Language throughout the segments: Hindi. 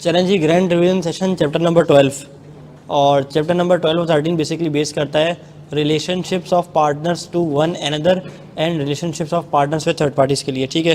चलें जी, grand revision session chapter number 12। और चैप्टर नंबर 12 और 13 बेसिकली बेस करता है relationships of partners to one another and relationships of partners with third parties के लिए। ठीक है,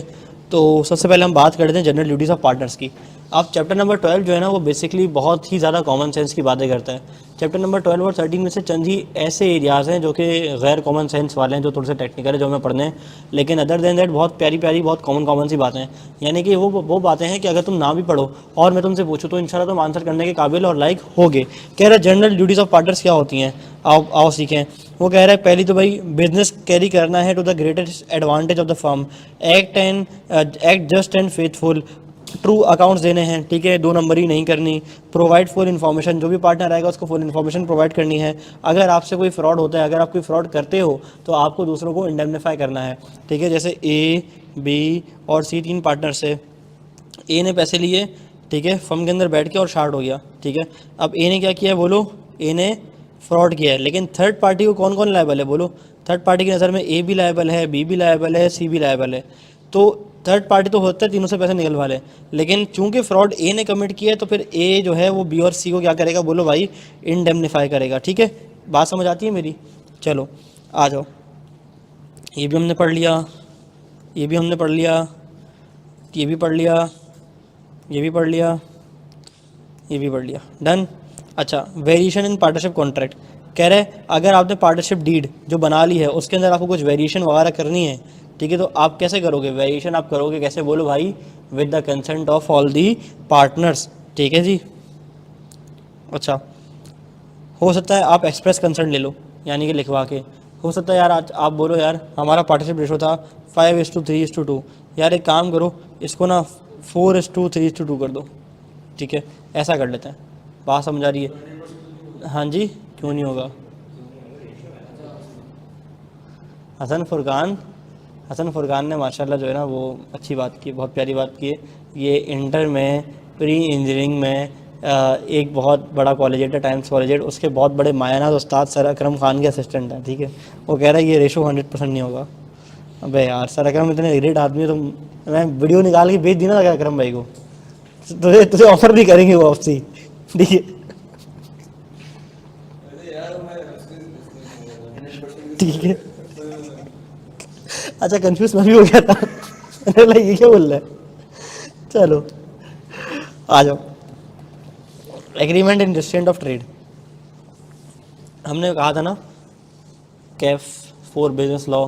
तो सबसे पहले हम बात करते हैं जनरल ड्यूटीज़ ऑफ पार्टनर्स की। अब चैप्टर नंबर 12 जो है ना, वो बेसिकली बहुत ही ज़्यादा कॉमन सेंस की बातें करता है। चैप्टर नंबर 12 और 13 में से चंद ही ऐसे एरियाज़ हैं जो कि गैर कॉमन सेंस वाले हैं, जो थोड़े से टेक्निकल है, जो हमें पढ़ने हैं। लेकिन अदर देन दैट बहुत प्यारी प्यारी, बहुत कॉमन सी बातें हैं। यानी कि वो बातें हैं कि अगर तुम ना भी पढ़ो और मैं तुमसे पूछूं तो इंशाल्लाह तुम आंसर करने के काबिल और लायक होगे। कह रहा है जनरल ड्यूटीज़ ऑफ पार्टनर्स क्या होती हैं, आओ आओ सीखें। वो कह रहा है पहली तो भाई बिजनेस कैरी करना है to the greatest advantage of the firm, act just and faithful, true accounts देने हैं। ठीक है, 2 नंबरी नहीं करनी। प्रोवाइड फुल इन्फॉर्मेशन, जो भी पार्टनर आएगा उसको फुल इन्फॉर्मेशन प्रोवाइड करनी है। अगर आपसे कोई फ्रॉड होता है, अगर आप कोई फ्रॉड करते हो तो आपको दूसरों को इंडेमनीफाई करना है। ठीक है, जैसे ए, बी और सी 3 पार्टनर्स है। ए ने पैसे लिए, ठीक है, फर्म के अंदर बैठ के और शार्ट हो गया। ठीक है, अब ए ने क्या किया है बोलो, ए ने फ्रॉड किया है। लेकिन थर्ड पार्टी को कौन कौन लायबल है बोलो? थर्ड पार्टी की नज़र में ए भी लायबल है, बी भी लायबल है, सी भी लायबल है। तो थर्ड पार्टी तो होता है तीनों से पैसे निकलवा ले, लेकिन चूंकि फ्रॉड ए ने कमिट किया है तो फिर ए जो है वो बी और सी को क्या करेगा बोलो भाई? इंडेमनीफाई करेगा। ठीक है, बात समझ आती है मेरी? चलो आ जाओ, ये भी हमने पढ़ लिया, ये भी हमने पढ़ लिया, ये भी पढ़ लिया, ये भी पढ़ लिया, ये भी पढ़ लिया, डन। अच्छा, वेरिएशन इन पार्टनरशिप कॉन्ट्रैक्ट कह रहे हैं अगर आपने पार्टनरशिप डीड जो बना ली है उसके अंदर आपको कुछ वेरिएशन वगैरह करनी है, ठीक है, तो आप कैसे करोगे वेरिएशन? आप करोगे कैसे बोलो भाई? With the consent of all the partners. ठीक है जी। अच्छा, हो सकता है आप एक्सप्रेस कंसेंट ले लो, यानी कि लिखवा के। हो सकता है यार आज आप बोलो यार हमारा पार्टनरशिप रेशो था 5:3:2, यार एक काम करो इसको ना 4:3:2 कर दो। ठीक है, ऐसा कर लेते हैं। बात समझ आ रही है? हाँ जी, क्यों नहीं होगा? हसन फुरकान ने माशाल्लाह जो है ना वो अच्छी बात की, बहुत प्यारी बात की है। ये इंटर में प्री इंजीनियरिंग में एक बहुत बड़ा कॉलेज है टाइम्स कॉलेज, उसके बहुत बड़े मायानाज उस्ताद सर अकरम खान के असिस्टेंट हैं। ठीक है, वो कह रहा है ये रेशो 100% नहीं होगा। अबे यार सर अकरम इतने ग्रेट आदमी है, तो मैं वीडियो निकाल के भेज दी ना अकरम भाई को, तुझे तुझे ऑफर भी करेंगे वो आपसे। ठीक है, ठीक है। अच्छा, कंफ्यूज मैं भी हो गया था। मैंने बोला ये क्या बोल रहा है। चलो आ जाओ, agreement in restraint of trade. हमने कहा था ना कैफ 4 बिजनेस लॉ,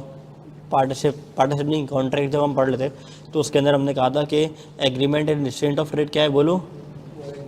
पार्टनरशिप नहीं कॉन्ट्रैक्ट जब हम पढ़ लेते तो उसके अंदर हमने कहा था कि agreement in restraint of trade क्या है बोलो?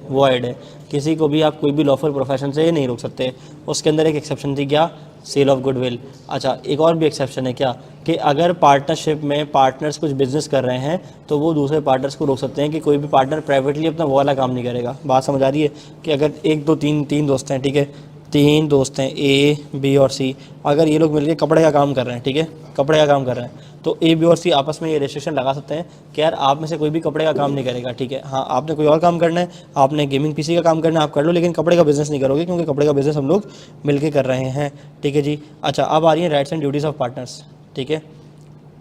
वॉइड है। किसी को भी आप कोई भी लॉफुल प्रोफेशन से नहीं रोक सकते। उसके अंदर एक एक्सेप्शन थी, क्या? Sale of goodwill. अच्छा, एक और भी एक्सेप्शन है, क्या? कि अगर पार्टनरशिप में पार्टनर्स कुछ बिजनेस कर रहे हैं तो वो दूसरे पार्टनर्स को रोक सकते हैं कि कोई भी पार्टनर प्राइवेटली अपना वो वाला काम नहीं करेगा। बात समझ आ रही है? कि अगर 1 2 3 दोस्त हैं, ठीक है, 3 दोस्त हैं ए, बी और सी, अगर ये लोग मिलकर कपड़े का काम कर रहे हैं, ठीक है, कपड़े का काम कर रहे हैं, तो ए, बी और सी आपस में ये रेस्ट्रिक्शन लगा सकते हैं कि यार आप में से कोई भी कपड़े का काम नहीं करेगा। ठीक है, हाँ, आपने कोई और काम करना है, आपने गेमिंग पीसी का काम करना है, आप कर लो, लेकिन कपड़े का बिजनेस नहीं करोगे, क्योंकि कपड़े का बिजनेस हम लोग मिलके कर रहे हैं। ठीक है जी। अच्छा, अब आ रही है rights and duties of partners. ठीक है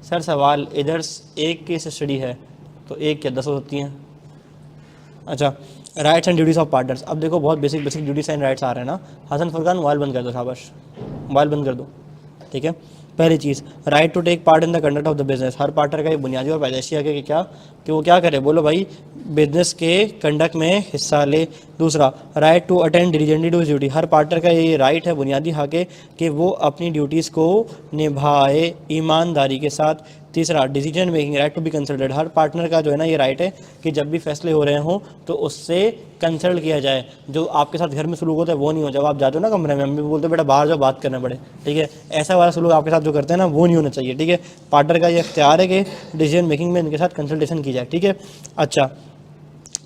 सर, सवाल इधर एक केस स्टडी है तो एक क्या 10 हो सकती हैं? अच्छा, rights and duties of partners. अब देखो बहुत बेसिक ड्यूटीज़ एंड राइट्स आ रहे हैं ना। हसन फुरकान मोबाइल बंद कर दो, शाबाश, मोबाइल बंद कर दो। ठीक है, पहली चीज़ right to take part in the conduct of the business. हर पार्टनर का एक बुनियादी और पैदाइशी हक है कि क्या, कि वो क्या करे बोलो भाई? बिजनेस के कंडक्ट में हिस्सा ले। दूसरा, right to attend diligently to duty. हर पार्टनर का ये राइट है, बुनियादी हक है कि वो अपनी ड्यूटीज़ को निभाए ईमानदारी के साथ। तीसरा, decision making, right to be consulted. हर पार्टनर का जो है ना ये राइट है कि जब भी फैसले हो रहे हों तो उससे कंसल्ट किया जाए। जो आपके साथ घर में सलूक होता है वो नहीं हो। जब आप जाते हो ना कमरे में, मम्मी बोलते हैं बेटा बाहर जाओ बात करना पड़े, ठीक है, ऐसा वाला सलूक आपके साथ जो करते हैं ना वो नहीं होना चाहिए। ठीक है, पार्टनर का ये इख्तियार है कि डिसीजन मेकिंग में इनके साथ कंसल्टेशन की जाए। ठीक है। अच्छा,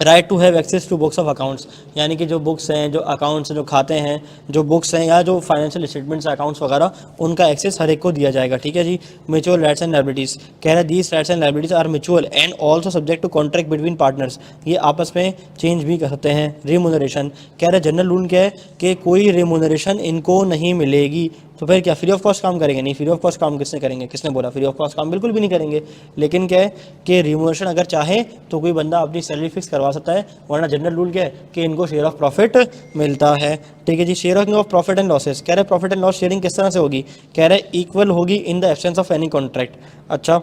right to have access to books of accounts, यानी कि जो बुक्स हैं, जो अकाउंट्स, जो खाते हैं, जो बुक्स हैं या जो फाइनेंशियल स्टेटमेंट्स अकाउंट्स वगैरह, उनका एक्सेस हर एक को दिया जाएगा। ठीक है जी। म्यूचुअल राइट्स एंड लायबिलिटीज़ कह रहा है these rights and liabilities are mutual and also subject to contract between partners. ये आपस में चेंज भी कर सकते हैं। रिमूनरेशन कह रहा है जनरल रूल क्या है कि कोई रिमूनरेशन इनको नहीं मिलेगी। तो फिर क्या फ्री ऑफ कॉस्ट काम करेंगे? नहीं, फ्री ऑफ कॉस्ट काम किसने करेंगे? किसने बोला? फ्री ऑफ कॉस्ट काम बिल्कुल भी नहीं करेंगे। लेकिन क्या है कि रिम्यूनरेशन अगर चाहे तो कोई बंदा अपनी सैलरी फिक्स करवा सकता है, वरना जनरल रूल क्या है कि इनको शेयर ऑफ प्रॉफिट मिलता है। ठीक है जी, share of profit and losses कह रहे हैं प्रॉफिट एंड लॉस शेयरिंग किस तरह से होगी? कह रहे हैं इक्वल होगी in the absence of any contract. अच्छा,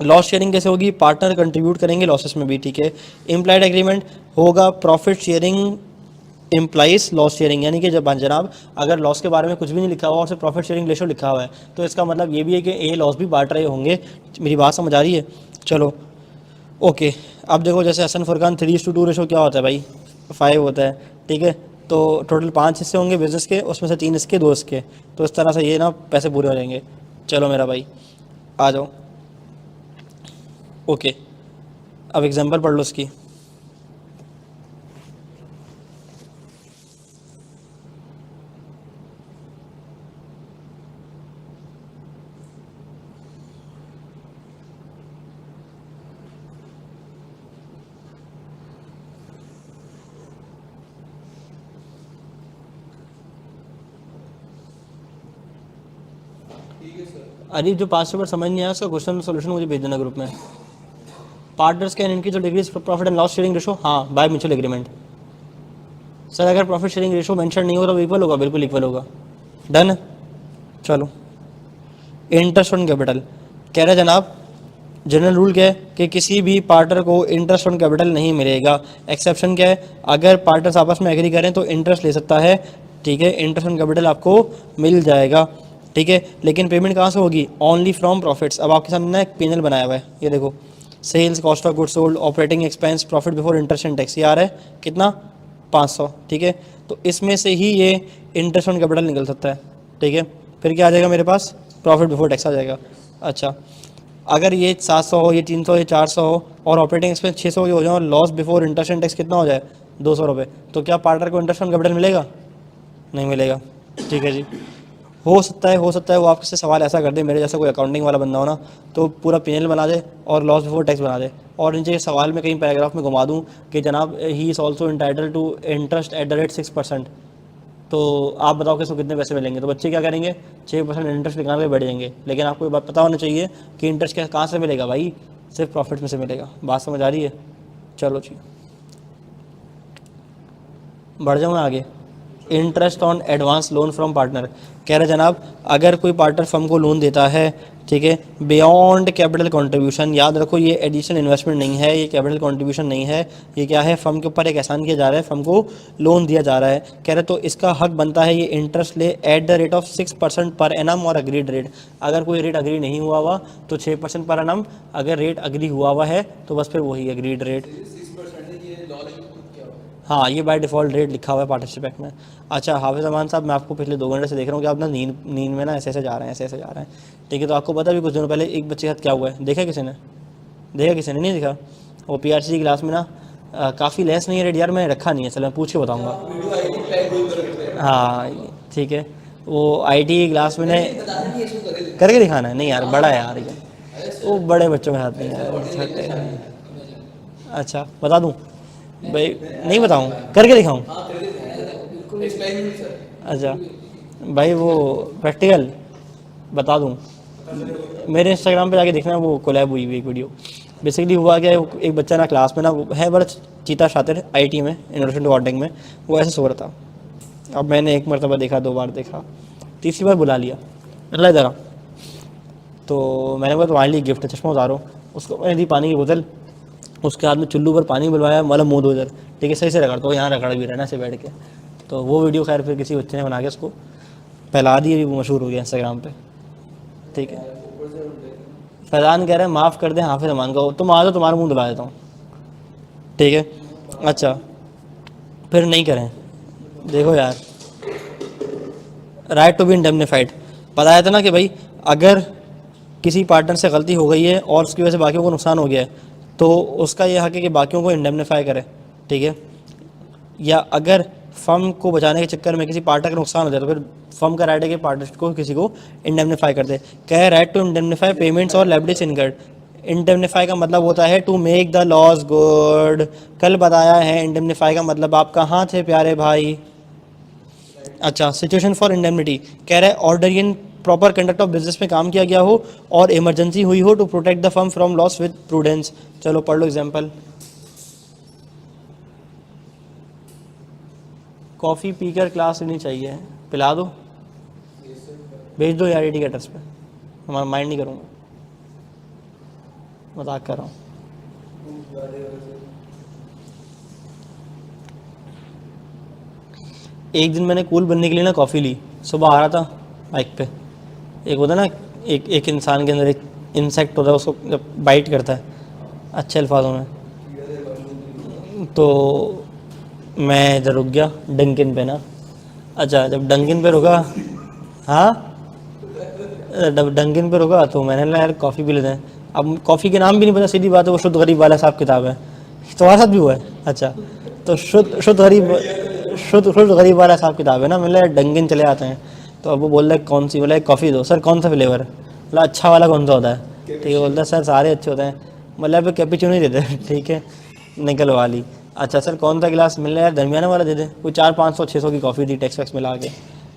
लॉस शेयरिंग कैसे होगी? पार्टनर कंट्रीब्यूट करेंगे लॉसेस में भी। ठीक है, इम्प्लाइड एग्रीमेंट होगा profit sharing implies loss sharing, यानी कि जब जनाब अगर लॉस के बारे में कुछ भी नहीं लिखा हुआ और सिर्फ प्रॉफिट शेयरिंग रेशो लिखा हुआ है तो इसका मतलब ये भी है कि ए लॉस भी बांट रहे होंगे। मेरी बात समझ आ रही है? चलो ओके, अब देखो जैसे हसन फुरकान 3:2 रेशो क्या होता है भाई? 5 होता है। ठीक है, तो टोटल 5 हिस्से होंगे बिजनेस के, उसमें से 3 इसके 2 इसके, तो इस तरह से ये ना पैसे पूरे हो जाएंगे। चलो मेरा भाई आ जाओ। ओके, अब एग्जांपल पढ़ लो उसकी। अरे जो 5 पेपर समझ नहीं आया उसका क्वेश्चन सोल्यूशन मुझे भेज देना ग्रुप में। Partners can increase the degrees profit and loss sharing ratio, हाँ बाय म्यूचुअल एग्रीमेंट। सर अगर प्रॉफिट शेयरिंग रेशो मेंशन नहीं हो तो इक्वल होगा? बिल्कुल इक्वल होगा। डन। चलो, इंटरेस्ट ऑन कैपिटल कह रहे जनाब जनरल रूल क्या है कि किसी भी पार्टनर को इंटरेस्ट ऑन कैपिटल नहीं मिलेगा। एक्सेप्शन क्या है? अगर पार्टनर्स आपस में एग्री करें तो इंटरेस्ट ले सकता है। ठीक है, इंटरेस्ट ऑन कैपिटल आपको मिल जाएगा। ठीक है, लेकिन पेमेंट कहाँ से होगी? Only from profits. अब आपके सामने ना एक पैनल बनाया हुआ है, ये देखो, sales, cost of goods sold, operating expense, profit before interest and tax, ये आ रहा है कितना? 500। ठीक है, तो इसमें से ही ये इंटरेस्ट ऑन कैपिटल निकल सकता है। ठीक है, फिर क्या आ जाएगा मेरे पास? प्रॉफिट बिफोर टैक्स आ जाएगा। अच्छा, अगर ये 700 हो, ये 300, ये 400 हो और ऑपरेटिंग एक्सपेंस 600 के हो जाए और loss before interest and tax कितना हो जाए? 200 रुपये, तो क्या पार्टनर को इंटरेस्ट ऑन कैपिटल मिलेगा? नहीं मिलेगा। ठीक है जी, हो सकता है वो आपसे सवाल ऐसा कर दे, मेरे जैसा कोई अकाउंटिंग वाला बंदा हो ना, तो पूरा पीएनएल बना दे और लॉस बिफोर टैक्स बना दे और नीचे सवाल में कहीं पैराग्राफ में घुमा दूँ कि जनाब he is also entitled to interest at the rate 6%, तो आप बताओ कि इसको कितने पैसे मिलेंगे? तो बच्चे क्या करेंगे? 6% इंटरेस्ट निकाल के बैठ जाएंगे। लेकिन आपको ये बात पता होना चाहिए कि इंटरेस्ट कहाँ से मिलेगा भाई? सिर्फ प्रॉफिट में से मिलेगा। बात समझ आ रही है? चलो जी, बढ़ जाऊँ मैं आगे। Interest on advance loan from partner कह रहे जनाब अगर कोई पार्टनर फर्म को लोन देता है, ठीक है, बियॉन्ड कैपिटल कंट्रीब्यूशन, याद रखो ये एडिशनल इन्वेस्टमेंट नहीं है, ये कैपिटल कंट्रीब्यूशन नहीं है, ये क्या है? फर्म के ऊपर एक एहसान किया जा रहा है, फर्म को लोन दिया जा रहा है। कह रहे तो इसका हक बनता है ये इंटरेस्ट ले eight the rate of 6% per annum और अग्रीड रेट। अगर कोई रेट अग्री नहीं हुआ हुआ तो 6% पर एनम, अगर रेट अग्री हुआ हुआ है तो बस फिर वही अग्रीड रेट। हाँ, ये बाय डिफ़ॉल्ट रेट लिखा हुआ है पार्टनरशिप एक्ट में। अच्छा हाफिज़ अमान साहब, मैं आपको पिछले 2 घंटे से देख रहा हूँ कि आप ना नींद में ना ऐसे ऐसे जा रहे हैं, ऐसे ऐसे जा रहे हैं। ठीक है, तो आपको पता भी कुछ दिनों पहले एक बच्चे के साथ क्या हुआ है? देखा किसी ने? नहीं देखा? वो पीआरसी की क्लास में ना काफ़ी लेस नहीं है रेट यार, मैंने रखा नहीं है, चलो मैं पूछ के बताऊँगा। हाँ ठीक है, वो आईटी की क्लास में ने करके दिखाना है? नहीं यार, बड़ा है यार ये, वो बड़े बच्चों के साथ नहीं है, छोटे हैं। अच्छा बता दूँ भाई? नहीं बताऊँ, करके दिखाऊँ? अच्छा भाई, वो प्रैक्टिकल बता दूँ? मेरे इंस्टाग्राम पे जाके देखना, वो कोलैब हुई हुई एक वीडियो। बेसिकली हुआ क्या है, एक बच्चा ना क्लास में ना, वो है बड़ा चीता शातिर आईटी में, इनोवेशन टू ऑर्डिंग में, वो ऐसे सो रहा था। अब मैंने 1 मरतबा देखा, 2 बार देखा, तीसरी बार बुला लिया, अल्लाह इधर आ। तो मैंने बोला तुम्हारे लिए गिफ्ट है, चश्मा उतारो। उसको मैंने दी पानी की बोतल, उसके हाथ में चुल्लू पर पानी बुलवाया, मतलब मुँह धो इधर, ठीक है, सही से रगड़ दो, यहाँ रगड़ भी रहना से बैठ के। तो वो वीडियो खैर फिर किसी बच्चे ने बना के उसको फैला दी, वो मशहूर हो गया इंस्टाग्राम पे। ठीक है, फैज़ान कह रहे हैं माफ़ कर दें हाफिज़ अमान को, तुम आ जाओ, तुम्हारा मुँह धुला देता हूँ। ठीक है, अच्छा फिर नहीं करें। देखो यार, राइट टू बी इंडेमनिफाइड बताया था ना कि भाई अगर किसी पार्टनर से गलती हो गई है और उसकी वजह से बाकियों को नुकसान हो गया है तो उसका यह हक है कि बाकियों को इंडेमनीफाई करे। ठीक है, या अगर फर्म को बचाने के चक्कर में किसी पार्टनर का नुकसान हो जाए तो फिर फर्म का राइट है कि पार्टनर को किसी को इंडेमनीफाई कर दे। क्या है? राइट टू इंडेमनीफाई पेमेंट्स और लायबिलिटीज इनकर्ड। इंडेमनीफाई का मतलब होता है to make the loss good. कल बताया है इंडेमनीफाई का मतलब। आप कहाँ थे प्यारे भाई? अच्छा, सिचुएशन फॉर इंडेमनिटी कह रहा है order in proper conduct of business में काम किया गया हो और इमरजेंसी हुई हो to protect the firm from loss with prudence. चलो पढ़ लो एग्जांपल। कॉफ़ी पीकर क्लास लेनी चाहिए, पिला दो, भेज दो यार एटी एड्रेस पे, हमारा माइंड नहीं करूँगा, मजाक कर रहा हूँ। एक दिन मैंने कूल बनने के लिए ना कॉफ़ी ली, सुबह आ रहा था बाइक पे, एक होता है ना एक इंसान के अंदर एक इंसेक्ट होता है, उसको जब बाइट करता है अच्छे अल्फाजों में, तो मैं इधर रुक गया डंकिन पे ना। अच्छा जब डंकिन पे रुका, हाँ जब डंकिन पे रुका तो मैंने ना यार कॉफ़ी पी लेते हैं। अब कॉफ़ी के नाम भी नहीं पता, सीधी बात है, वो शुद्ध गरीब वाला साहब किताब है, तुम्हारे साथ भी हुआ है। अच्छा तो शुद्ध गरीब वाला साहब किताब है ना, मैंने डंकिन चले आते हैं। तो अब वो बोल रहा है कौन सी, बोला कॉफ़ी दो। सर कौन सा फ्लेवर, बोला अच्छा वाला कौन सा होता है, ठीक है, बोलता है सर सारे अच्छे होते हैं, मतलब कैपेचिनो नहीं देते, ठीक है निकलवा ली। अच्छा सर कौन सा गिलास, मिल रहा है दरमियाना वाला दे दे, कोई 400-500-600 की कॉफ़ी थी टैक्स वैक्स मिला के।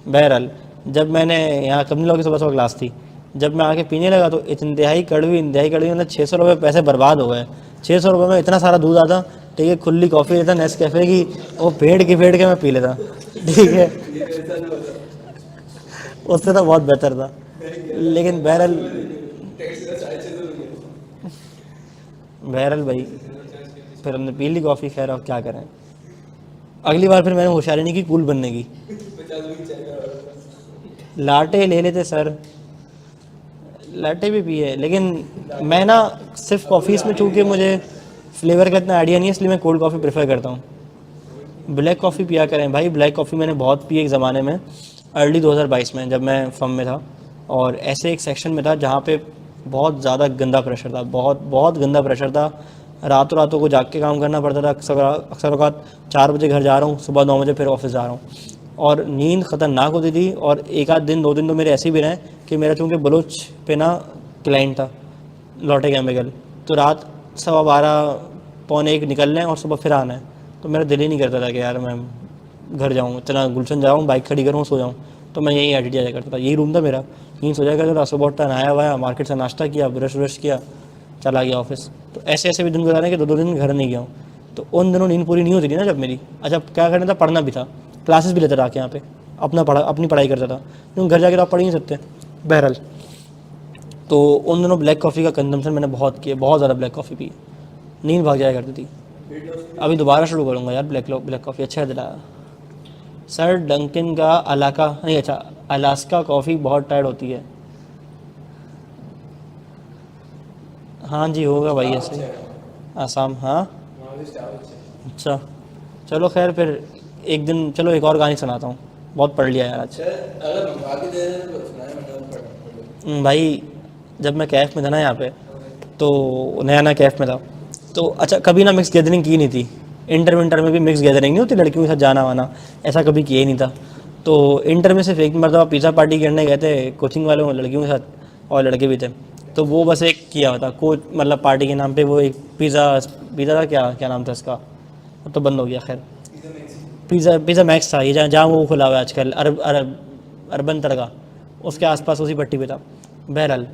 बहरहाल जब मैंने यहाँ कंपनी लोगों की सुबह सुबह क्लास थी, जब मैं आके पीने लगा तो इंतहाई कड़वी मतलब 600 रुपये पैसे बर्बाद हो गए। 600 रुपये में इतना सारा दूध आता, ठीक है, खुली कॉफ़ी देता नेस्कैफे की, वो फेंट के मैं पी लेता, ठीक है, उससे तो बहुत बेहतर था। लेकिन बहरहाल भाई फिर हमने पी ली कॉफ़ी, खैर अब क्या करें। अगली बार फिर मैंने होशियारी नहीं की कूल बनने की, लाटे ले लेते सर, लाटे भी पिए, लेकिन मैं ना सिर्फ कॉफ़ीज़ में चूँकि मुझे फ्लेवर का इतना आइडिया नहीं है, इसलिए मैं कोल्ड कॉफ़ी प्रेफर करता हूँ। ब्लैक कॉफ़ी पिया करें भाई, ब्लैक कॉफ़ी मैंने बहुत पी एक ज़माने में, अर्ली 2022 में जब मैं फर्म में था, और ऐसे एक सेक्शन में था जहाँ पे बहुत ज़्यादा गंदा प्रेशर था, बहुत गंदा प्रेशर था, रातों रातों को जाग के काम करना पड़ता था। अक्सर औकात 4 बजे घर जा रहा हूँ, सुबह 9 बजे फिर ऑफिस जा रहा हूँ, और नींद ख़तरनाक होती थी। और एक आध दिन 2 दिन तो मेरे ऐसे भी रहे कि मेरा चूँकि बलोच पे ना क्लाइंट था लॉटे केमिकल, तो रात 12:15 पौने 1 निकलना है और सुबह फिर आना है, तो मेरा दिल ही नहीं करता था कि यार मैं घर जाऊँ, इतना गुलशन जाऊँ, बाइक खड़ी करूँ, सो जाऊँ। तो मैं यही एडिट जाया करता था, यही रूम था मेरा, यहीं सो जाया करता था। सुबह उठा, नहाया वाया, मार्केट से नाश्ता किया, ब्रश व्रश किया, चला गया ऑफिस। तो ऐसे ऐसे भी दिन गुजारे कि 2-2 दिन घर नहीं गया हूँ। तो उन दिनों नींद पूरी नहीं होती थी ना जब मेरी। अच्छा क्या करना था, पढ़ना भी था, क्लासेस भी लेता था आके यहाँ पे, अपनी पढ़ाई करता था, क्योंकि घर जाके तो आप पढ़ ही नहीं सकते। बहरहाल तो उन दिनों ब्लैक कॉफ़ी का कंजम्पशन मैंने बहुत किया, बहुत ज़्यादा ब्लैक कॉफ़ी पी, नींद भाग जाया करती थी। अभी दोबारा शुरू करूँगा यार ब्लैक कॉफ़ी, अच्छा दिलाया सर। डंकिन का अलाका नहीं, अच्छा अलास्का कॉफ़ी बहुत टाइड होती है। हाँ जी होगा भाई ऐसे, आसाम, हाँ अच्छा चलो खैर फिर एक दिन, चलो एक और कहानी सुनाता हूँ, बहुत पढ़ लिया यार आज। भाई जब मैं कैफ़ में था ना यहाँ पे, तो नया नया कैफ़ में था, तो अच्छा कभी ना मिक्स गैदरिंग की नहीं थी, इंटर विंटर में भी मिक्स गैदरिंग नहीं होती लड़कियों के साथ जाना वाना, ऐसा कभी किया ही नहीं था। तो इंटर में सिर्फ एक मरतबा पिज़्ज़ा पार्टी करने गए थे कोचिंग वालों लड़कियों के साथ, और लड़के भी थे, तो वो बस एक किया हुआ था कोच, मतलब पार्टी के नाम पे वो एक पिज़्ज़ा था, क्या क्या नाम था इसका, अब तो बंद हो गया खैर, पिज़्ज़ा मैक्स था ये, जहाँ वो खुला हुआ है आजकल, अर्बन तड़का, उसके आसपास उसी पट्टी पे था। बहरहाल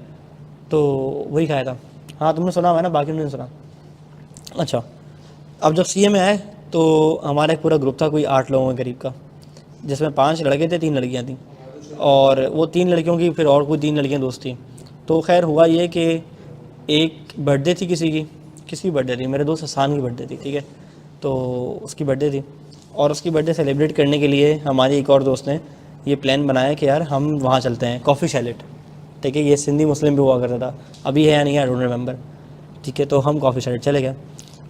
तो वही खाया था। हाँ तुमने सुना हुआ है ना, बाकी नहीं सुना। अच्छा अब जब सीए में आए तो हमारा एक पूरा ग्रुप था कोई 8 लोगों के करीब का, जिसमें 5 लड़के थे, 3 लड़कियां थीं, और वो 3 लड़कियों की फिर और कोई 3 लड़कियां दोस्त थीं। तो खैर हुआ ये कि एक बर्थडे थी किसकी बर्थडे थी, मेरे दोस्त हसान की बर्थडे थी, ठीक है, तो उसकी बर्थडे थी, और उसकी बर्थडे सेलिब्रेट करने के लिए हमारे एक और दोस्त ने ये प्लान बनाया कि यार हम वहाँ चलते हैं कॉफ़ी शैलेट, ठीक है, ये सिंधी मुस्लिम भी हुआ करता था, अभी है या नहीं है आई डोंट रिमेंबर, ठीक है, तो हम कॉफ़ी शैलेट चले गए।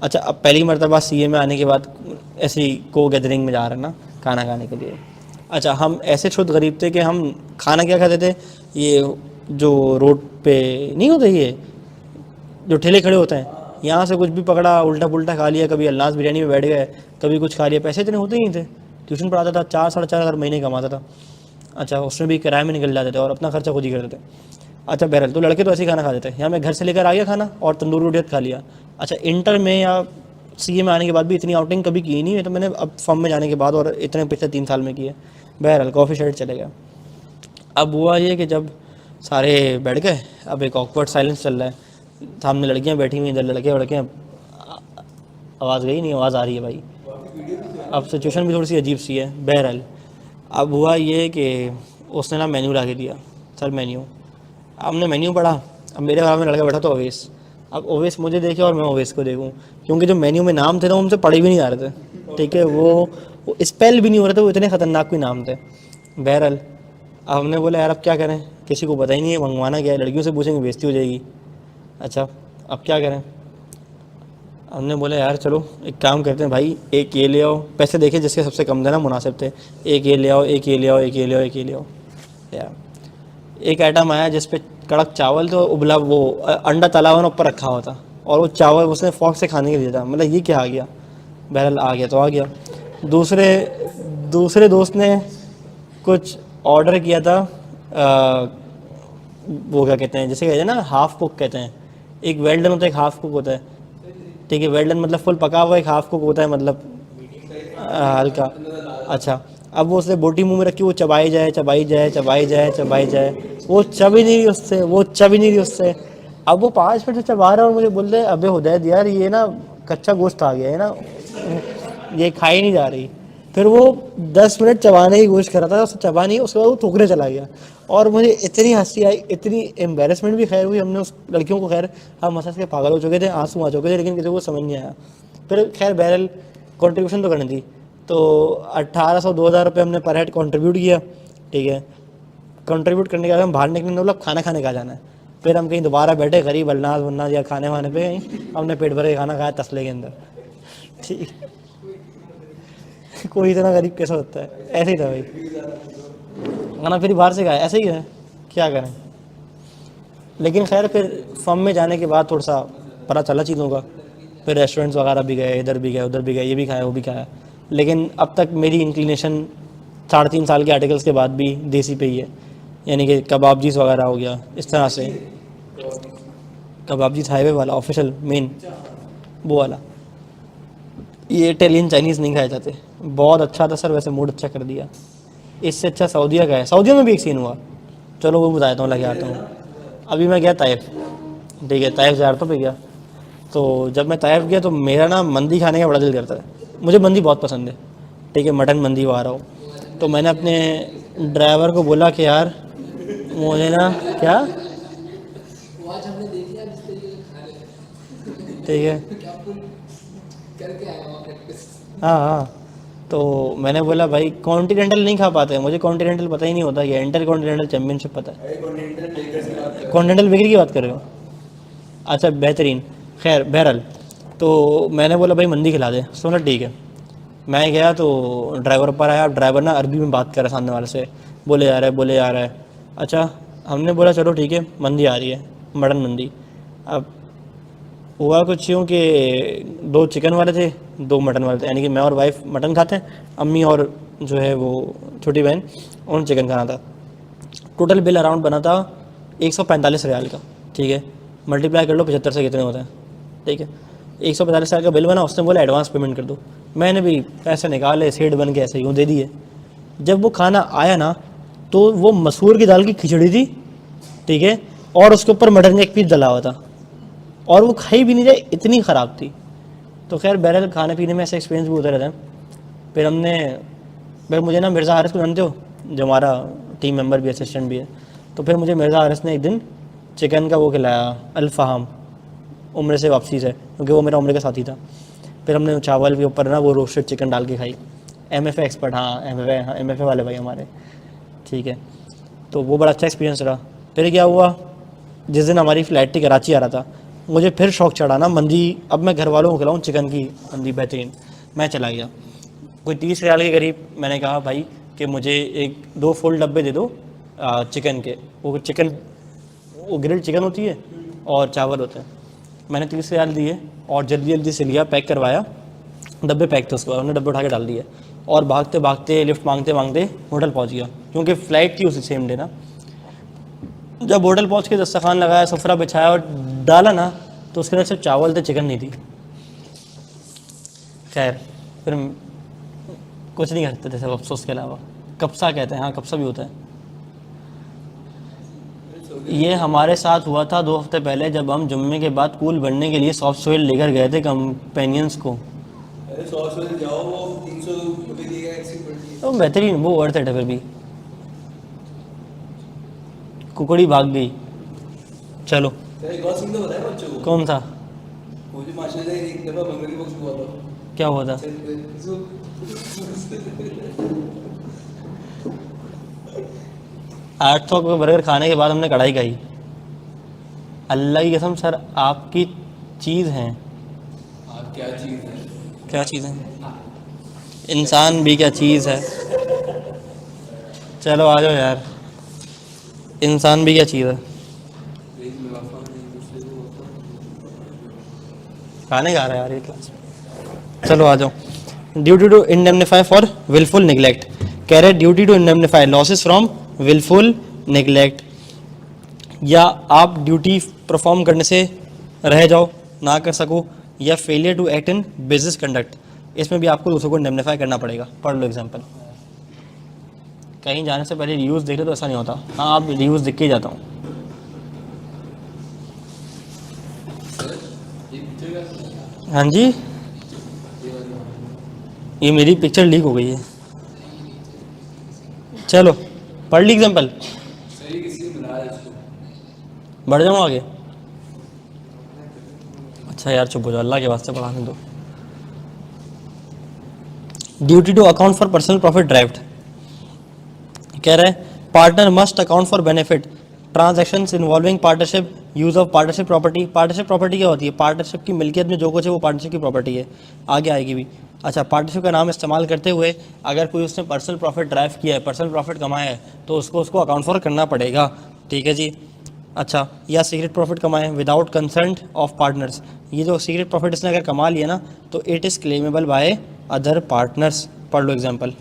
अच्छा अब पहली मरतबा सीए में आने के बाद ऐसी को गैदरिंग में जा रहे हैं ना खाना खाने के लिए। अच्छा हम ऐसे शुद्ध गरीब थे कि हम खाना क्या खाते थे, ये जो रोड पे नहीं होते, ये जो ठेले खड़े होते हैं, यहाँ से कुछ भी पकड़ा, उल्टा पुल्टा खा लिया, कभी अल्लाह बिरयानी में बैठ गए, कभी कुछ खा लिया, पैसे इतने होते ही नहीं थे, ट्यूशन पढ़ाता था, 4-4.5 हज़ार महीने कमाता था। अच्छा उसमें भी किराए में निकल जाते थे और अपना खर्चा खुद ही करते थे। अच्छा बहरहाल तो लड़के तो ऐसे ही खाना खाते थे, यहाँ मैं घर से लेकर आ गया खाना और तंदूरी रोटी खा लिया। अच्छा इंटर में या सीए में आने के बाद भी इतनी आउटिंग कभी की नहीं है, तो मैंने अब फॉर्म में जाने के बाद और इतने पिछले 3 साल में की है। बहरहाल कॉफ़ी शेड चले गया। अब हुआ ये कि जब सारे बैठ गए, अब एक ऑकवर्ड साइलेंस चल रहा है, सामने लड़कियां बैठी हुई, इधर लड़के लड़कियां, आवाज़ गई नहीं, आवाज़ आ रही है भाई। अब सिचुएशन भी थोड़ी सी अजीब सी है। बहरहाल अब हुआ ये कि उसने ना मेन्यू ला के दिया, सर मेन्यू। अब हमने मेन्यू पढ़ा, अब मेरे बराबर में लड़का बैठा तो ओवेस। अब ओवेस मुझे देखे और मैं ओवेस को देखूं, क्योंकि जो मेन्यू में नाम थे ना, वो हमसे पढ़े भी नहीं जा रहे थे, ठीक है, वो स्पेल भी नहीं हो रहे थे, वो इतने ख़तरनाक कोई नाम थे। बहरहाल अब हमने बोला यार अब क्या करें, किसी को पता ही नहीं है मंगवाना क्या है, लड़कियों से पूछेंगे बेइज्जती हो जाएगी। अच्छा अब क्या करें, हमने बोला यार चलो एक काम करते हैं भाई, एक ये ले आओ, पैसे देखे जिसके सबसे कम थे ना, मुनासिब थे, एक ये ले आओ, एक ये ले आओ, एक ये ले आओ, एक ये ले आओ। यार एक आइटम आया जिस पे कड़क चावल तो उबला वो अंडा तला हुआ ऊपर रखा हुआ था, और वो चावल उसने फॉक से खाने के लिए था। मतलब ये क्या आ गया। बहरहाल आ गया तो आ गया। दूसरे दूसरे दोस्त ने कुछ ऑर्डर किया था, वो क्या कहते हैं, जैसे कहते हैं ना हाफ कुक कहते हैं, एक वेल डन होता है, एक हाफ कुक होता है, ठीक है। वेल डन मतलब फुल पका हुआ, एक हाफ कुक होता है मतलब हल्का। अच्छा अब वो उसने बोटी मुंह में रखी, वो चबाई जाए चबाई जाए चबाई जाए चबाई जाए, वो चब ही नहीं रही उससे, वो चब ही नहीं रही उससे। अब वो 5 मिनट से चबा रहा है और मुझे बोल रहे अबे हुदैद यार ये ना कच्चा गोश्त आ गया है ना, ये खाई नहीं जा रही। फिर वो 10 मिनट चबाने की कोशिश कर रहा था, उससे चबा नहीं, उसके बाद वो थूकने चला गया। और मुझे इतनी हंसी आई, इतनी एम्बेरसमेंट भी खैर हुई, हमने उस लड़कियों को खैर हम हंस के पागल हो चुके थे, आंसू आ चुके थे, लेकिन किसी को समझ नहीं आया। फिर खैर बहरहाल कंट्रीब्यूशन तो करनी थी, तो 1800-2000 रुपये हमने पर हेड कंट्रीब्यूट किया, ठीक है। कंट्रीब्यूट करने के बाद हम बाहर निकलने मतलब खाना खाने का जाना है। फिर हम कहीं दोबारा बैठे गरीब अल्नाज वन्नाज या खाने वाने पे, कहीं हमने पेट भर के खाना खाया तसले के अंदर, ठीक। कोई इतना गरीब कैसा होता है, ऐसे ही था भाई। खाना फिर बाहर से खाया, ऐसे ही है, क्या करें। लेकिन खैर फिर फर्म में जाने के बाद थोड़ा सा पता चला चीज़ों का, फिर रेस्टोरेंट्स वगैरह भी गए, इधर भी गए उधर भी गए, ये भी खाया वो भी खाया। लेकिन अब तक मेरी इंक्लिनेशन 3.5 साल के आर्टिकल्स के बाद भी देसी पे ही है, यानी कि कबाबजीज वगैरह हो गया इस तरह से। कबाबजीज हाईवे वाला ऑफिशियल मेन वो वाला, ये इटालियन चाइनीज़ नहीं खाए जाते। बहुत अच्छा था सर, वैसे मूड अच्छा कर दिया। इससे अच्छा सऊदीया का है, सऊदीया में भी एक सीन हुआ, चलो वो बताता हूँ, लगे आता हूँ। अभी मैं गया ताइफ, ठीक है, ताइफ ज़ियारतों पे गया। तो जब मैं ताइफ गया तो मेरा ना मंदी खाने का बड़ा दिल करता है, मुझे मंदी बहुत पसंद है, ठीक है, मटन मंदी वो आ रहा हो। तो मैंने अपने ड्राइवर को बोला कि यार मुझे ना क्या, ठीक है, हाँ हाँ। तो मैंने बोला भाई कॉन्टिनेंटल नहीं खा पाते, मुझे कॉन्टिनेंटल पता ही नहीं होता, ये इंटर कॉन्टिनेंटल चैम्पियनशिप पता है। कॉन्टिनेंटल बेकरी की बात कर रहे हो, अच्छा बेहतरीन। खैर बहरहाल तो मैंने बोला भाई मंदी खिला दे, सुना ठीक है। मैं गया तो ड्राइवर पर आया, ड्राइवर ना अरबी में बात कर रहा सामने वाले से, बोले जा रहा है बोले जा रहा है। अच्छा हमने बोला चलो ठीक है, मंदी आ रही है, मटन मंदी। अब हुआ कुछ यूँ कि 2 चिकन वाले थे, 2 मटन वाले थे, यानी कि मैं और वाइफ मटन खाते हैं, अम्मी और जो है वो छोटी बहन उन्होंने चिकन खाना था। टोटल बिल अराउंड बना था 145 रियाल का, ठीक है, मल्टीप्लाई कर लो 75 से कितने होते हैं, ठीक है। 145 रियाल का बिल बना, उसने बोला एडवांस पेमेंट कर दो। मैंने भी पैसे निकाले, सेठ बन के ऐसे यूँ दे दिए। जब वो खाना आया ना, तो वो मसूर की दाल की खिचड़ी थी, ठीक है, और उसके ऊपर मटन का एक पीस डला हुआ था, और वो खाई भी नहीं जाए, इतनी ख़राब थी। तो खैर बहरहाल खाने पीने में ऐसे एक्सपीरियंस भी होते रहते हैं। फिर हमने, भाई मुझे ना मिर्ज़ा हारिस को जानते हो, जो हमारा टीम मेंबर भी असिस्टेंट भी है, तो फिर मुझे मिर्ज़ा हारिस ने एक दिन चिकन का वो खिलाया, अल-फ़हाम, उम्र से वापसी से, क्योंकि वो मेरा उम्र का साथी था। फिर हमने चावल के ऊपर ना वो रोस्टेड चिकन डाल के खाई। MFA एक्सपर्ट, हाँ MFA वाले भाई हमारे, ठीक है। तो वो बड़ा अच्छा एक्सपीरियंस रहा। फिर क्या हुआ, जिस दिन हमारी फ़्लाइट थी कराची आ रहा था, मुझे फिर शौक चढ़ा ना मंदी, अब मैं घर वालों को खिलाऊँ चिकन की मंदी बेहतरीन। मैं चला गया, कोई 30 रियाल के करीब। मैंने कहा भाई कि मुझे 2 फुल डब्बे दे दो चिकन के, वो चिकन वो ग्रिल्ड चिकन होती है और चावल होता है। मैंने 30 रियाल दिए और जल्दी जल्दी से लिया, पैक करवाया, डब्बे पैक थे, उसके बाद उन्होंने डब्बे उठा के डाल दिए, और भागते भागते लिफ्ट मांगते मांगते होटल पहुंच गया, क्योंकि फ़्लाइट थी उसी सेम डे ना। जब होटल पहुंच के दस्तरखान लगाया, सफ़रा बिछाया और डाला ना, तो उसके अंदर सिर्फ चावल थे, चिकन नहीं थी। खैर फिर कुछ नहीं करते थे सब अफसोस के अलावा। कब्सा कहते हैं, हाँ कब्सा भी होता है। ये हमारे साथ हुआ था 2 हफ्ते पहले, जब हम जुम्मे के बाद कूल बनने के लिए सॉफ्ट सोइल लेकर गए थे कंपेनियंस को। अरे 100 से जाओ, वो 300 रुपये दिएगा एक्सिट पड़ती है। तो बेहतरीन, वो वर्थ इट है। फिर भी कुकड़ी भाग गई। चलो तेरे गॉसिप तो बताया बच्चों को। कौन था, मुझे माशाल्लाह एक दफा मंगली बॉक्स हुआ था। क्या हुआ था? आठ सौ का बर्गर खाने के बाद हमने कढ़ाई खाई। अल्लाह की कसम सर, आपकी चीज़ हैं। आप क्या चीज़ है? क्या चीज़ है? इंसान भी क्या चीज़ है। चलो आ जाओ यार, इंसान भी क्या चीज़ है। एक मुनाफा नहीं, दूसरे को होता खाने खा रहा है यार ये क्लास में। चलो आ जाओ। Duty to indemnify for wilful neglect. कह रहे duty to indemnify losses from wilful neglect. या आप ड्यूटी परफॉर्म करने से रह जाओ, ना कर सको, या failure to act in business conduct. इसमें भी आपको दूसरों को इंडेमनिफाई करना पड़ेगा। पढ़ लो एग्जाम्पल। कहीं जाने से पहले रिव्यूज़ देख लो तो ऐसा नहीं होता। हाँ आप रिव्यूज़ देख के ही जाता हूँ। हाँ जी, ये मेरी पिक्चर लीक हो गई है। चलो पढ़ ली एग्जाम्पल, सही किसी ने बुलाया इसको। बढ़ जाऊँ आगे। अच्छा यार चुप हो जाओ, अल्लाह के वास्ते पढ़ाने दो। Duty to account for personal profit derived. कह रहा है partner must account for benefit transactions involving partnership use of partnership property. Partnership property क्या होती है? पार्टनरशिप की मिल्कियत में जो कुछ है वो पार्टनरशिप की प्रॉपर्टी है। आगे आएगी भी। अच्छा, पार्टनरशिप का नाम इस्तेमाल करते हुए अगर कोई उसने पर्सनल प्रॉफिट ड्राइव किया है, पर्सनल प्रॉफिट कमाया है, तो उसको अकाउंट फॉर करना पड़ेगा। ठीक है जी। अच्छा, या सीक्रेट प्रॉफिट कमाए विदाउट कंसेंट ऑफ पार्टनर्स। ये जो सीक्रेट प्रॉफिट इसने अगर कमा लिया ना, तो it is claimable by other partners. पढ़ लो एग्जाम्पल।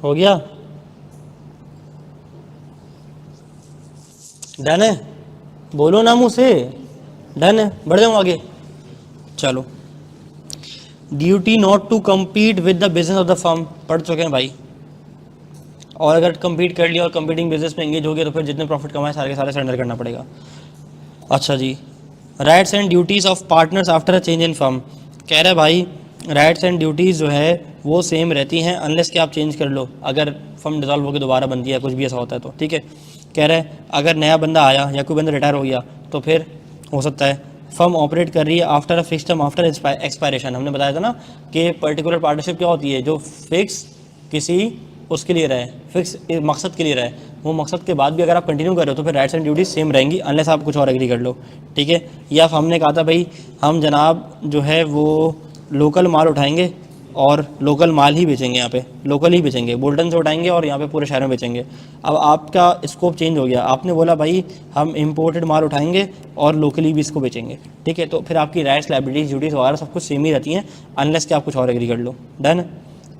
हो गया? डन है? बोलो ना मुँह से, डन है। बढ़ जाऊँ आगे। चलो, duty not to compete with the business of the firm. पढ़ चुके हैं भाई। और अगर कम्पीट कर लिया और कम्पीटिंग बिजनेस में एंगेज हो गया तो फिर जितने प्रॉफिट कमाए सारे के सारे सरेंडर करना पड़ेगा। अच्छा जी, rights and duties of partners after a change in firm. कह रहा है भाई राइट्स एंड ड्यूटीज़ जो है वो सेम रहती हैं अनलेस कि आप चेंज कर लो। अगर फर्म डिजॉल्व होकर दोबारा बनती है, कुछ भी ऐसा होता है तो ठीक है। कह रहा है अगर नया बंदा आया या कोई बंदा रिटायर हो गया तो फिर हो सकता है फर्म ऑपरेट कर रही है after a fix term after expiration. हमने बताया था ना कि पर्टिकुलर पार्टनरशिप क्या होती है, जो फिक्स किसी उसके लिए रहे, फिक्स मकसद के लिए रहे, वो मकसद के बाद भी अगर आप कंटिन्यू कर रहे हो तो फिर राइट्स एंड ड्यूटीज सेम रहेंगी अनलेस आप कुछ और एग्री कर लो। ठीक है। या हमने कहा था भाई हम जनाब जो है वो लोकल माल उठाएंगे और लोकल माल ही बेचेंगे, यहाँ पे लोकल ही बेचेंगे, बोल्टन से उठाएंगे और यहाँ पे पूरे शहर में बेचेंगे। अब आपका स्कोप चेंज हो गया, आपने बोला भाई हम इम्पोर्टेड माल उठाएंगे और लोकली भी इसको बेचेंगे। ठीक है, तो फिर आपकी राइट्स लायबिलिटीज ड्यूटीज़ वगैरह सब कुछ सेम ही रहती हैं अनलेस कि आप कुछ और एग्री कर लो। डन।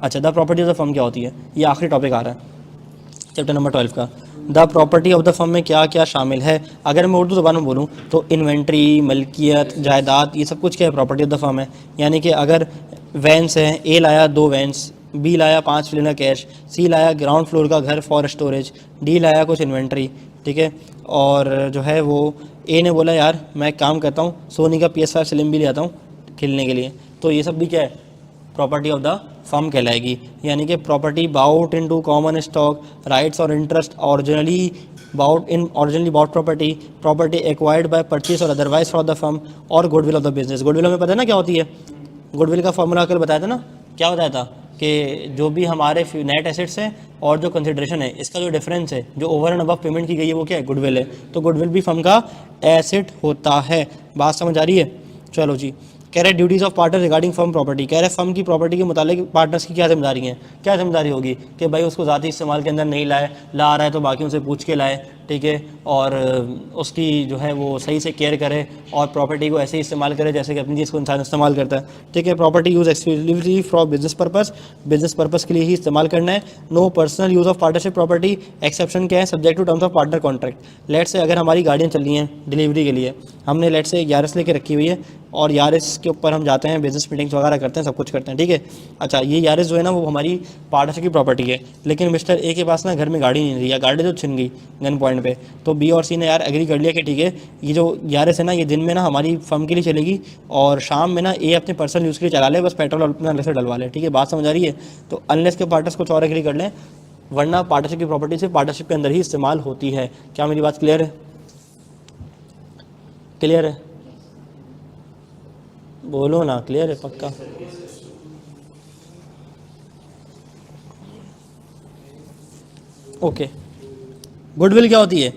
अच्छा, the property of the firm क्या होती है? ये आखिरी टॉपिक आ रहा है चैप्टर नंबर 12 का। The property of the firm में क्या क्या शामिल है? अगर मैं उर्दू ज़बान में बोलूँ तो इन्वेंट्री, मलकियत, जायदाद, ये सब कुछ क्या है? प्रॉपर्टी ऑफ द फर्म है। यानी कि अगर वैन्स हैं, ए लाया 2 वैन्स, बी लाया 5 मिलियन कैश, सी लाया ग्राउंड फ्लोर का घर फॉर स्टोरेज, डी लाया कुछ इन्वेंट्री। ठीक है, और जो है वो ए ने बोला यार मैं एक काम करता हूँ, सोनी का PS5 स्लिम भी ले आता हूँ खेलने के लिए, तो ये सब भी क्या है? प्रॉपर्टी ऑफ द फर्म कहलाएगी। यानी कि property bought into common stock, rights और interest originally bought property, property acquired by purchase और अदरवाइज फॉर द फर्म, और goodwill of the business. Goodwill हमें पता है ना क्या होती है? गुडविल का फॉर्मूला कल बताया था ना, क्या बताया था कि जो भी हमारे नेट एसेट्स हैं और जो कंसिडरेशन है, इसका जो डिफरेंस है, जो ओवर एंड अबव पेमेंट की गई है, वो क्या है? गुडविल है। तो गुडविल भी फर्म का एसेट होता है। बात समझ आ रही है? चलो जी। कह रहे duties of partner regarding firm property. कह रहे फर्म की प्रॉपर्टी के मुताबिक पार्टनर्स की क्या जिम्मेदारी है? क्या जिम्मेदारी होगी कि भाई उसको ज़ाती इस्तेमाल के अंदर नहीं लाए, ला रहा है तो बाकियों से पूछ के लाए। ठीक है, और उसकी जो है वो सही से केयर करे और प्रॉपर्टी को ऐसे ही इस्तेमाल करे जैसे कि अपनी चीज़ को इंसान इस्तेमाल करता है, ठीक है। Property use exclusively for business purpose के लिए ही इस्तेमाल करना है। No personal use of partnership property, exception क्या है, subject to terms of partner contract. Let's say अगर हमारी गाड़ियाँ चल रही हैं डिलीवरी के लिए, हमने लेट से यारिस लेके रखी हुई है और यारिस के ऊपर हम जाते हैं, बिजनेस मीटिंग्स वगैरह करते हैं, सब कुछ करते हैं, ठीक है। अच्छा, ये यारिस जो है ना वो हमारी पार्टनरशिप की प्रॉपर्टी है, लेकिन मिस्टर ए के पास ना घर में गाड़ी नहीं रही या गाड़ी तो छिन गई गन पॉइंट पे, तो बी और सी ने यार एग्री कर लिया कि ठीक है ये जो यारिस है ना ये दिन में ना हमारी फर्म के लिए चलेगी और शाम में ना ए अपने पर्सनल यूज़ के लिए चला ले, बस पेट्रोल अपने अलग से डलवा ले, ठीक है। बात समझ आ रही है? तो अनलेस के पार्टनर्स कुछ और एग्री कर लें, वरना पार्टनरशिप की प्रॉपर्टी से पार्टनरशिप के अंदर ही इस्तेमाल होती है। क्या मेरी बात क्लियर है? क्लियर है? बोलो ना, क्लियर है पक्का? ओके। गुडविल क्या होती है?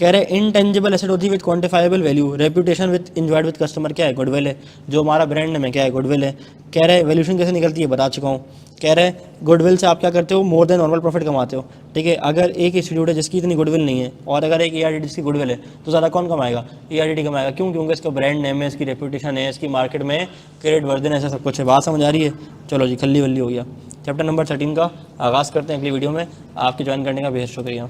कह रहे इनटेंजिबल एसेट होती है with quantifiable value, reputation with enjoyed with customer, क्या है? गुडविल है। जो हमारा ब्रांड नेम है क्या है? गुडविल है। कह रहे वैल्यूशन कैसे निकलती है? बता चुका हूँ। कह रहे गुडविल से आप क्या करते हो? मोर देन नॉर्मल प्रॉफिट कमाते हो, ठीक है। अगर एक इंस्टीट्यूट है जिसकी इतनी गुडविल नहीं है और अगर एक ARDD जिसकी गुडविल है तो ज़्यादा कौन कमाएगा? ARDD कमाएगा। क्यों? क्योंकि इसका ब्रांड नेम है, इसकी रेपुटेशन है, इसकी मार्केट में क्रेडिट वर्दिनेस है, सब कुछ है। बात समझ आ रही है? चलो जी, खल्ली वल्ली हो गया। चैप्टर नंबर 13 का आगाज़ करते हैं अगली वीडियो में। आपके ज्वाइन करने का बेहद शुक्रिया।